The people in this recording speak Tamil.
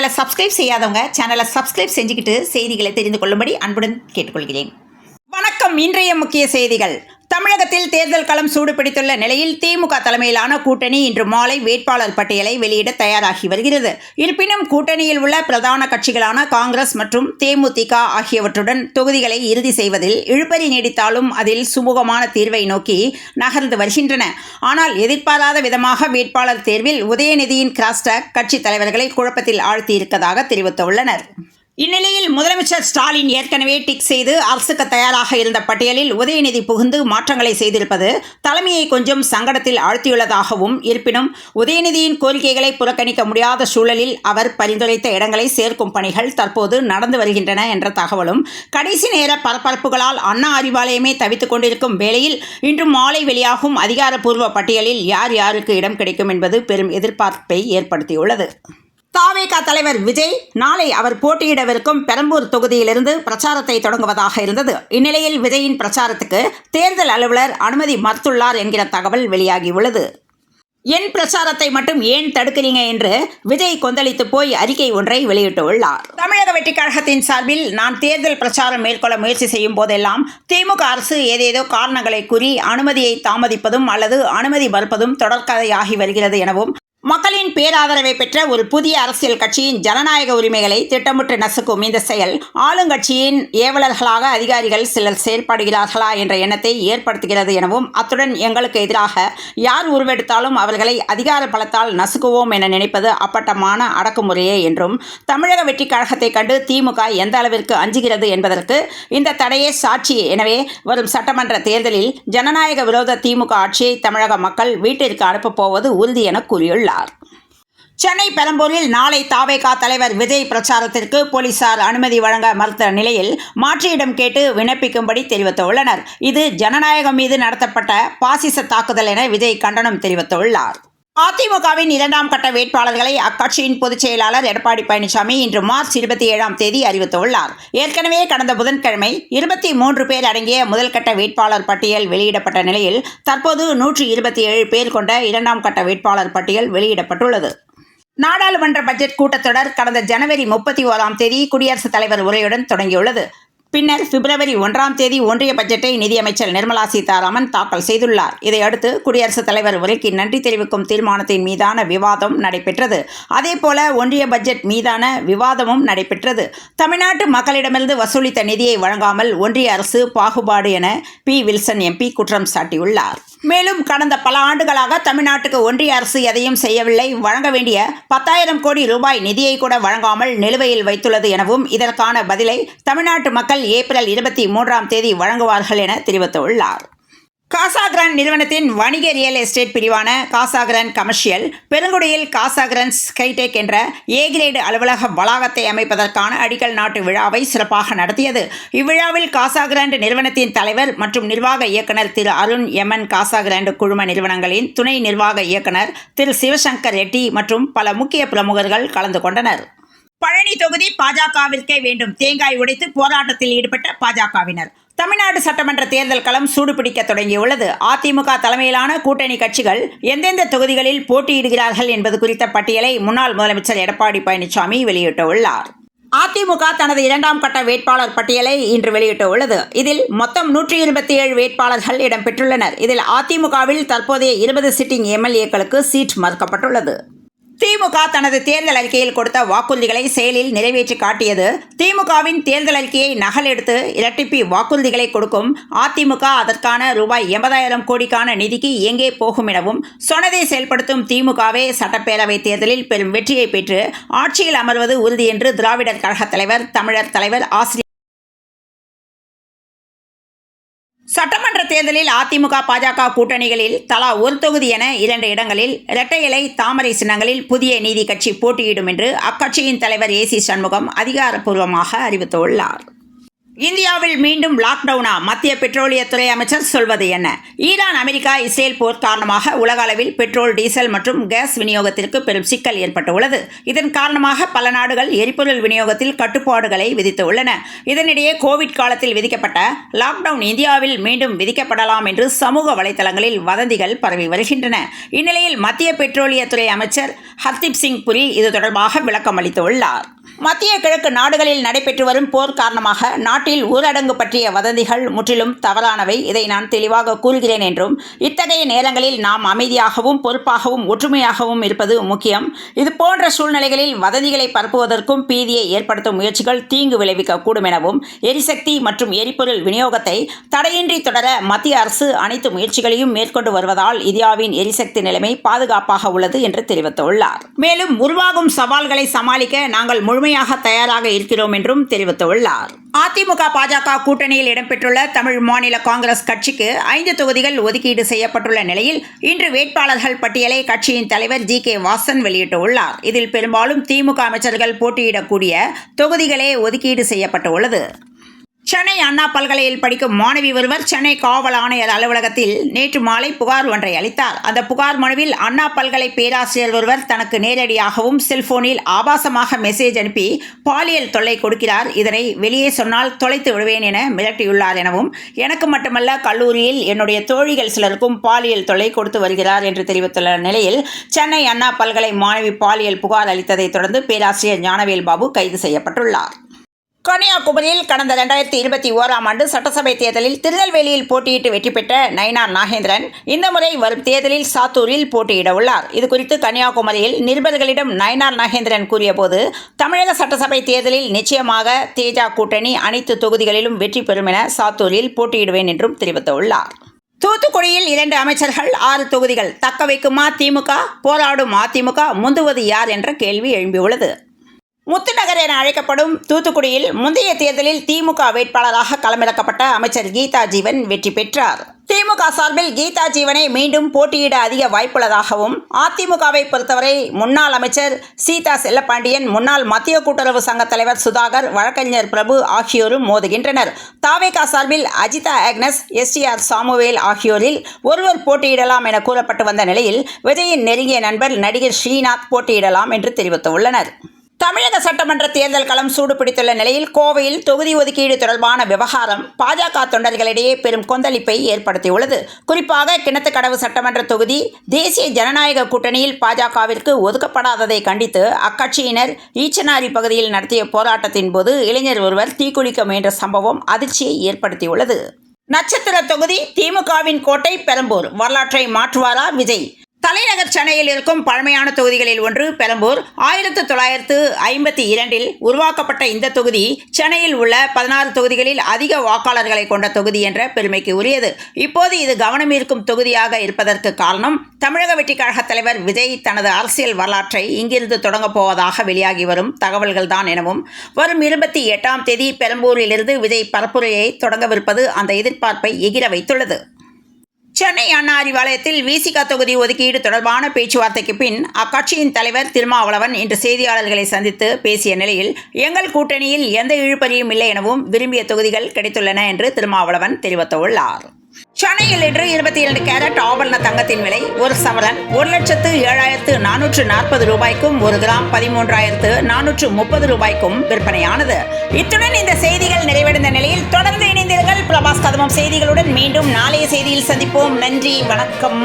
சேனலை சப்ஸ்கிரைப் செய்யாதவங்க சேனலை சப்ஸ்கிரைப் செஞ்சுக்கிட்டு செய்திகளை தெரிந்து கொள்ளும்படி அன்புடன் கேட்டுக்கொள்கிறேன். வணக்கம். இன்றைய முக்கிய செய்திகள். தமிழகத்தில் தேர்தல் களம் சூடுபிடித்துள்ள நிலையில் திமுக தலைமையிலான கூட்டணி இன்று மாலை வேட்பாளர் பட்டியலை வெளியிட தயாராகி வருகிறது. இருப்பினும் கூட்டணியில் உள்ள பிரதான கட்சிகளான காங்கிரஸ் மற்றும் தேமுதிக ஆகியவற்றுடன் தொகுதிகளை இறுதி செய்வதில் இழுபறி நீடித்தாலும் அதில் சுமூகமான தீர்வை நோக்கி நகர்ந்து வருகின்றன. ஆனால் எதிர்பாராத விதமாக வேட்பாளர் தேர்வில் உதயநிதியின் கிராஸ்டாக் கட்சி தலைவர்களை குழப்பத்தில் ஆழ்த்தியிருப்பதாக தெரிவித்துள்ளனர். இந்நிலையில் முதலமைச்சர் ஸ்டாலின் ஏற்கனவே டிக் செய்து அரசுக்கு தயாராக இருந்த பட்டியலில் உதயநிதி புகுந்து மாற்றங்களை செய்திருப்பது தலைமையை கொஞ்சம் சங்கடத்தில் ஆழ்த்தியுள்ளதாகவும், இருப்பினும் உதயநிதியின் கோரிக்கைகளை புறக்கணிக்க முடியாத சூழலில் அவர் பரிந்துரைத்த இடங்களை சேர்க்கும் பணிகள் தற்போது நடந்து வருகின்றன என்ற தகவலும் கடைசி நேர பரபரப்புகளால் அண்ணா அறிவாலயமே தவித்துக் கொண்டிருக்கும் வேளையில் இன்று மாலை வெளியாகும் அதிகாரப்பூர்வ பட்டியலில் யார் யாருக்கு இடம் கிடைக்கும் என்பது பெரும் எதிர்பார்ப்பை ஏற்படுத்தியுள்ளது. தாவேகா தலைவர் விஜய் நாளை அவர் போட்டியிடவிருக்கும் பெரம்பூர் தொகுதியிலிருந்து பிரச்சாரத்தை தொடங்குவதாக இருந்தது. இந்நிலையில் விஜயின் பிரச்சாரத்துக்கு தேர்தல் அலுவலர் அனுமதி மறுத்துள்ளார் என்கிற தகவல் வெளியாகியுள்ளது. என் பிரச்சாரத்தை மட்டும் ஏன் தடுக்கிறீங்க என்று விஜய் கொந்தளித்து போய் அறிக்கை ஒன்றை வெளியிட்டுள்ளார். தமிழக வெற்றிக் கழகத்தின் சார்பில் நான் தேர்தல் பிரச்சாரம் மேற்கொள்ள முயற்சி செய்யும் போதெல்லாம் திமுக அரசு ஏதேதோ காரணங்களை கூறி அனுமதியை தாமதிப்பதும் அல்லது அனுமதி மறுப்பதும் தொடர்கதையாகி வருகிறது எனவும், மக்களின் பேராதரவை பெற்ற ஒரு புதிய அரசியல் கட்சியின் ஜனநாயக உரிமைகளை திட்டமிட்டு நசுக்கும் இந்த செயல் ஆளுங்கட்சியின் ஏவலர்களாக அதிகாரிகள் சிலர் செயல்படுகிறார்களா என்ற எண்ணத்தை ஏற்படுத்துகிறது எனவும், அத்துடன் எங்களுக்கு எதிராக யார் உருவெடுத்தாலும் அவர்களை அதிகார பலத்தால் நசுக்குவோம் என நினைப்பது அப்பட்டமான அடக்குமுறையே என்றும், தமிழக வெற்றிக் கழகத்தை கண்டு திமுக எந்த அளவிற்கு அஞ்சுகிறது என்பதற்கு இந்த தடையே சாட்சி. எனவே வரும் சட்டமன்ற தேர்தலில் ஜனநாயக விரோத திமுக ஆட்சியை தமிழக மக்கள் வீட்டிற்கு அனுப்பப் போவது உறுதி என கூறியுள்ளார். சென்னை பெரம்பூரில் நாளை தாவேகா தலைவர் விஜய் பிரச்சாரத்திற்கு போலீசார் அனுமதி வழங்க மறுத்த நிலையில் மாற்று இடம் கேட்டு விண்ணப்பிக்கும்படி தெரிவித்துள்ளனர். இது ஜனநாயகம் மீது நடத்தப்பட்ட பாசிச தாக்குதல் என விஜய் கண்டனம் தெரிவித்துள்ளார். அதிமுகவின் 2ஆம் கட்ட வேட்பாளர்களை அக்கட்சியின் பொதுச் செயலாளர் எடப்பாடி பழனிசாமி இன்று மார்ச் 27ஆம் தேதி அறிவித்துள்ளார். ஏற்கனவே கடந்த புதன்கிழமை 23 பேர் அடங்கிய முதல்கட்ட வேட்பாளர் பட்டியல் வெளியிடப்பட்ட நிலையில் தற்போது 127 பேர் கொண்ட 2ஆம் கட்ட வேட்பாளர் பட்டியல் வெளியிடப்பட்டுள்ளது. நாடாளுமன்ற பட்ஜெட் கூட்டத்தொடர் கடந்த ஜனவரி 31ஆம் தேதி குடியரசுத் தலைவர் உரையுடன் தொடங்கியுள்ளது. பின்னர் பிப்ரவரி 1ஆம் தேதி ஒன்றிய பட்ஜெட்டை நிதியமைச்சர் நிர்மலா சீதாராமன் தாக்கல் செய்துள்ளார். இதையடுத்து குடியரசுத் தலைவர் உரைக்கு நன்றி தெரிவிக்கும் தீர்மானத்தின் மீதான விவாதம் நடைபெற்றது. அதேபோல ஒன்றிய பட்ஜெட் மீதான விவாதமும் நடைபெற்றது. தமிழ்நாட்டு மக்களிடமிருந்து வசூலித்த நிதியை வழங்காமல் ஒன்றிய அரசு பாகுபாடு என பி. வில்சன் எம்பி குற்றம் சாட்டியுள்ளார். மேலும் கடந்த பல ஆண்டுகளாக தமிழ்நாட்டுக்கு ஒன்றிய அரசு எதையும் செய்யவில்லை, வழங்க வேண்டிய 10,000 கோடி ரூபாய் நிதியை கூட வழங்காமல் நிலுவையில் வைத்துள்ளது எனவும், இதற்கான பதிலை தமிழ்நாட்டு மக்கள் ஏப்ரல் 23ஆம் தேதி வழங்குவார்கள் என தெரிவித்துள்ளார். காசாகிராண்ட் நிறுவனத்தின் வணிக ரியல் எஸ்டேட் பிரிவான காசாகிராண்ட் கமர்ஷியல் பெருங்குடியில் காசாகிராண்ட் ஸ்கைடெக் என்ற ஏ கிரேடு அலுவலக வளாகத்தை அமைப்பதற்கான அடிக்கல் நாட்டு விழாவை சிறப்பாக நடத்தியது. இவ்விழாவில் காசாகிராண்ட் நிறுவனத்தின் தலைவர் மற்றும் நிர்வாக இயக்குனர் திரு அருண் எமன், காசாகிராண்ட் குழும நிறுவனங்களின் துணை நிர்வாக இயக்குனர் திரு சிவசங்கர் ரெட்டி மற்றும் பல முக்கிய பிரமுகர்கள் கலந்து கொண்டனர். பழனி தொகுதி பாஜகவிற்கே வேண்டும், தேங்காய் உடைத்து போராட்டத்தில் ஈடுபட்ட பாஜகவினர். தமிழ்நாடு சட்டமன்ற தேர்தல் களம் சூடுபிடிக்க தொடங்கியுள்ளது. அதிமுக தலைமையிலான கூட்டணி கட்சிகள் எந்தெந்த தொகுதிகளில் போட்டியிடுகிறார்கள் என்பது குறித்த பட்டியலை முன்னாள் முதலமைச்சர் எடப்பாடி பழனிசாமி வெளியிட்டுள்ளார். அதிமுக தனது 2ஆம் கட்ட வேட்பாளர் பட்டியலை இன்று வெளியிட்டுள்ளது. இதில் மொத்தம் 127 வேட்பாளர்கள் இடம்பெற்றுள்ளனர். இதில் அதிமுகவில் தற்போதைய 20 சிட்டிங் எம்எல்ஏக்களுக்கு சீட் மறுக்கப்பட்டுள்ளது. திமுக தனது தேர்தல் அறிக்கையில் கொடுத்த வாக்குறுதிகளை செயலில் நிறைவேற்றி காட்டியது. திமுகவின் தேர்தல் அறிக்கையை நகல் எடுத்து இரட்டிப்பி வாக்குறுதிகளை கொடுக்கும் அதிமுக அதற்கான ரூபாய் 80,000 கோடிக்கான நிதிக்கு எங்கே போகும் எனவும், சொன்னதை செயல்படுத்தும் திமுகவே சட்டப்பேரவை தேர்தலில் பெரும் வெற்றியை பெற்று ஆட்சியில் அமர்வது உறுதி என்று திராவிடர் கழக தலைவர், தமிழர் தலைவர் ஆசிரியர் சட்டமன்ற தேர்தலில் அதிமுக பாஜக கூட்டணிகளில் தலா ஒரு தொகுதி என 2 இடங்களில் இரட்டை இலை தாமரை சின்னங்களில் புதிய நீதி கட்சி போட்டியிடும் என்று அக்கட்சியின் தலைவர் ஏசி சண்முகம் அதிகாரப்பூர்வமாக அறிவித்துள்ளார். இந்தியாவில் மீண்டும் லாக்டவுனா? மத்திய பெட்ரோலியத்துறை அமைச்சர் சொல்வது என்ன? ஈரான் அமெரிக்கா இஸ்ரேல் போர் காரணமாக உலக அளவில் பெட்ரோல், டீசல் மற்றும் கேஸ் விநியோகத்திற்கு பெரும் சிக்கல் ஏற்பட்டுள்ளது. இதன் காரணமாக பல நாடுகள் எரிபொருள் விநியோகத்தில் கட்டுப்பாடுகளை விதித்துள்ளன. இதனிடையே கோவிட் காலத்தில் விதிக்கப்பட்ட லாக்டவுன் இந்தியாவில் மீண்டும் விதிக்கப்படலாம் என்று சமூக வலைதளங்களில் வதந்திகள் பரவி வருகின்றன. இந்நிலையில் மத்திய பெட்ரோலியத்துறை அமைச்சர் ஹர்தீப் சிங் புரி இது தொடர்பாக விளக்கம் அளித்துள்ளார். மத்திய கிழக்கு நாடுகளில் நடைபெற்று வரும் போர் காரணமாக நாட்டில் ஊரடங்கு பற்றிய வதந்திகள் முற்றிலும் தவறானவை. இதை நான் தெளிவாக கூறுகிறேன் என்றும், இத்தகைய நேரங்களில் நாம் அமைதியாகவும் பொறுப்பாகவும் ஒற்றுமையாகவும் இருப்பது முக்கியம். இது போன்ற சூழ்நிலைகளில் வதந்திகளை பரப்புவதற்கும் பீதியை ஏற்படுத்தும் முயற்சிகள் தீங்கு விளைவிக்கக்கூடும் எனவும், எரிசக்தி மற்றும் எரிபொருள் விநியோகத்தை தடையின்றி தொடர மத்திய அரசு அனைத்து முயற்சிகளையும் மேற்கொண்டு வருவதால் இந்தியாவின் எரிசக்தி நிலைமை பாதுகாப்பாக உள்ளது என்று தெரிவித்துள்ளார். மேலும் உருவாகும் சவால்களை சமாளிக்க நாங்கள் முழுமையாக தயாராக இருக்கிறோம் என்றும் தெரிவித்துள்ளார். அதிமுக பாஜக கூட்டணியில் இடம்பெற்றுள்ள தமிழ் மாநில காங்கிரஸ் கட்சிக்கு 5 தொகுதிகள் ஒதுக்கீடு செய்யப்பட்டுள்ள நிலையில் இன்று வேட்பாளர்கள் பட்டியலை கட்சியின் தலைவர் ஜி.கே. வாசன் வெளியிட்டுள்ளார். இதில் பெரும்பாலும் திமுக அமைச்சர்கள் போட்டியிடக்கூடிய தொகுதிகளே ஒதுக்கீடு செய்யப்பட்டுள்ளது. சென்னை அண்ணா பல்கலையில் படிக்கும் மாணவி ஒருவர் சென்னை காவல் ஆணையர் அலுவலகத்தில் நேற்று மாலை புகார் ஒன்றை அளித்தார். அந்த புகார் மனுவில் அண்ணா பல்கலை பேராசிரியர் ஒருவர் தனக்கு நேரடியாகவும் செல்போனில் ஆபாசமாக மெசேஜ் அனுப்பி பாலியல் தொல்லை கொடுக்கிறார், இதனை வெளியே சொன்னால் தொலைத்து விடுவேன் என மிரட்டியுள்ளார் எனவும், எனக்கு மட்டுமல்ல கல்லூரியில் என்னுடைய தோழிகள் சிலருக்கும் பாலியல் தொல்லை கொடுத்து வருகிறார் என்று தெரிவித்துள்ள நிலையில் சென்னை அண்ணா பல்கலை மாணவி பாலியல் புகார் அளித்ததை தொடர்ந்து பேராசிரியர் ஞானவேல் பாபு கைது செய்யப்பட்டுள்ளார். கன்னியாகுமரியில் கடந்த 2021ஆம் ஆண்டு சட்டசபை தேர்தலில் திருநெல்வேலியில் போட்டியிட்டு வெற்றி பெற்ற நயினார் நாகேந்திரன் இந்த முறை வரும் தேர்தலில் சாத்தூரில் போட்டியிட உள்ளார். இதுகுறித்து கன்னியாகுமரியில் நிருபர்களிடம் நயினார் நாகேந்திரன் கூறியபோது, தமிழக சட்டசபை தேர்தலில் நிச்சயமாக தேஜா கூட்டணி அனைத்து தொகுதிகளிலும் வெற்றி பெறும் என சாத்தூரில் போட்டியிடுவேன் என்றும் தெரிவித்துள்ளார். தூத்துக்குடியில் 2 அமைச்சர்கள் 6 தொகுதிகள் தக்க வைக்குமா திமுக? போராடும் அதிமுக முந்துவது யார் என்ற கேள்வி எழும்பியுள்ளது. முத்துநகர் என அழைக்கப்படும் தூத்துக்குடியில் முந்தைய தேர்தலில் திமுக வேட்பாளராக களமிறக்கப்பட்ட அமைச்சர் கீதா ஜீவன் வெற்றி பெற்றார். திமுக சார்பில் கீதா ஜீவனை மீண்டும் போட்டியிட அதிக வாய்ப்புள்ளதாகவும், அதிமுகவை பொறுத்தவரை முன்னாள் அமைச்சர் சீதா செல்லப்பாண்டியன், முன்னாள் மத்திய கூட்டுறவு சங்க தலைவர் சுதாகர், வழக்கறிஞர் பிரபு ஆகியோரும் மோதுகின்றனர். தாவேகா சார்பில் அஜிதா ஆக்னஸ், எஸ்டிஆர் சாமுவேல் ஆகியோரில் ஒருவர் போட்டியிடலாம் என கூறப்பட்டு வந்த நிலையில் விஜயின் நெருங்கிய நண்பர் நடிகர் ஸ்ரீநாத் போட்டியிடலாம் என்று தெரிவித்துள்ளனர். தமிழக சட்டமன்ற தேர்தல் களம் சூடுபிடித்துள்ள நிலையில் கோவையில் தொகுதி ஒதுக்கீடு தொடர்பான விவகாரம் பாஜக தொண்டர்களிடையே பெரும் கொந்தளிப்பை ஏற்படுத்தியுள்ளது. குறிப்பாக கிணத்துக்கடவு சட்டமன்ற தொகுதி தேசிய ஜனநாயக கூட்டணியில் பாஜகவிற்கு ஒதுக்கப்படாததை கண்டித்து அக்கட்சியினர் ஈச்சனாரி பகுதியில் நடத்திய போராட்டத்தின் போது இளைஞர் ஒருவர் தீக்குளிக்க முயன்ற சம்பவம் அதிர்ச்சியை ஏற்படுத்தியுள்ளது. நட்சத்திர தொகுதி திமுகவின் கோட்டை பெரம்பூர், வரலாற்றை மாற்றுவாரா விஜய்? தலைநகர் சென்னையில் இருக்கும் பழமையான தொகுதிகளில் ஒன்று பெரம்பூர். 1952இல் உருவாக்கப்பட்ட இந்த தொகுதி சென்னையில் உள்ள 16 தொகுதிகளில் அதிக வாக்காளர்களை கொண்ட தொகுதி என்ற பெருமைக்கு உரியது. இப்போது இது கவனமீர்க்கும் தொகுதியாக இருப்பதற்கு காரணம், தமிழக வெற்றிக் கழக தலைவர் விஜய் தனது அரசியல் வரலாற்றை இங்கிருந்து தொடங்கப் போவதாக வெளியாகி வரும் தகவல்கள்தான் எனவும், வரும் 28ஆம் தேதி பெரம்பூரிலிருந்து விஜய் பரப்புரையை தொடங்கவிருப்பது அந்த எதிர்பார்ப்பை எகிர வைத்துள்ளது. சென்னை அண்ணா அறிவாலயத்தில் விசிக தொகுதி ஒதுக்கீடு தொடர்பான பேச்சுவார்த்தைக்கு பின் அக்கட்சியின் தலைவர் திருமாவளவன் இன்று செய்தியாளர்களை சந்தித்து பேசிய நிலையில், எங்கள் கூட்டணியில் எந்த இழுபறியும் இல்லை எனவும், விரும்பிய தொகுதிகள் கிடைத்துள்ளன என்று திருமாவளவன் தெரிவித்துள்ளார். சென்னையில் இன்று 22 கேரட் ஆபரண தங்கத்தின் விலை ஒரு சவரன் 1,07,440 ரூபாய்க்கும், 1 கிராம் 13,430 ரூபாய்க்கும் விற்பனையானது. இத்துடன் இந்த செய்திகள் நிறைவடைந்த நிலையில் தொடர்ந்து இணைந்திருங்கள் பிரபாஸ் கதமம் செய்திகளுடன். மீண்டும் நாளைய செய்தியில் சந்திப்போம். நன்றி, வணக்கம்.